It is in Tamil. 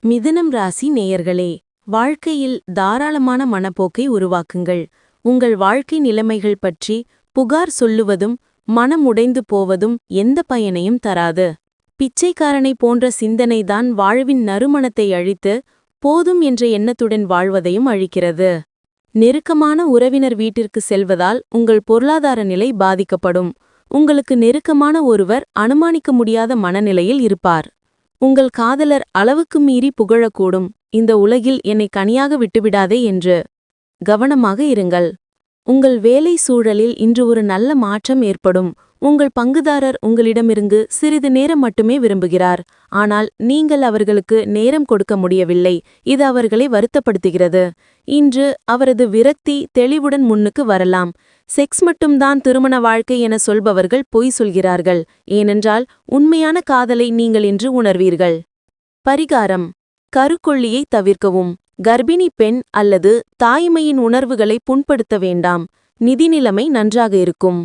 மிதுனம் ராசி நேயர்களே, வாழ்க்கையில் தாராளமான மனப்போக்கை உருவாக்குங்கள். உங்கள் வாழ்க்கை நிலைமைகள் பற்றி புகார் சொல்லுவதும் மனம் உடைந்து போவதும் எந்த பயனையும் தராது. பிச்சைக்காரனை போன்ற சிந்தனைதான் வாழ்வின் நறுமணத்தை அழித்து போதும் என்ற எண்ணத்துடன் வாழ்வதையும் அழிக்கிறது. நெருக்கமான உறவினர் வீட்டிற்கு செல்வதால் உங்கள் பொருளாதார நிலை பாதிக்கப்படும். உங்களுக்கு நெருக்கமான ஒருவர் அனுமானிக்க முடியாத மனநிலையில் இருப்பார். உங்கள் காதலர் அளவுக்கு மீறி புகழக்கூடும். இந்த உலகில் என்னை கனியாக விட்டுவிடாதே என்று கவனமாக இருங்கள். உங்கள் வேலை சூழலில் இன்று ஒரு நல்ல மாற்றம் ஏற்படும். உங்கள் பங்குதாரர் உங்களிடமிருந்து சிறிது நேரம் மட்டுமே விரும்புகிறார். ஆனால் நீங்கள் அவர்களுக்கு நேரம் கொடுக்க முடியவில்லை. இது அவர்களை வருத்தப்படுத்துகிறது. இன்று அவரது விரக்தி தெளிவுடன் முன்னுக்கு வரலாம். செக்ஸ் மட்டும்தான் திருமண வாழ்க்கை என சொல்பவர்கள் பொய் சொல்கிறார்கள். ஏனென்றால் உண்மையான காதலை நீங்கள் இன்று உணர்வீர்கள். பரிகாரம்: கருக்கொள்ளியை தவிர்க்கவும். கர்ப்பிணி பெண் அல்லது தாய்மையின் உணர்வுகளை புண்படுத்த வேண்டாம். நிதி நிலைமை நன்றாக இருக்கும்.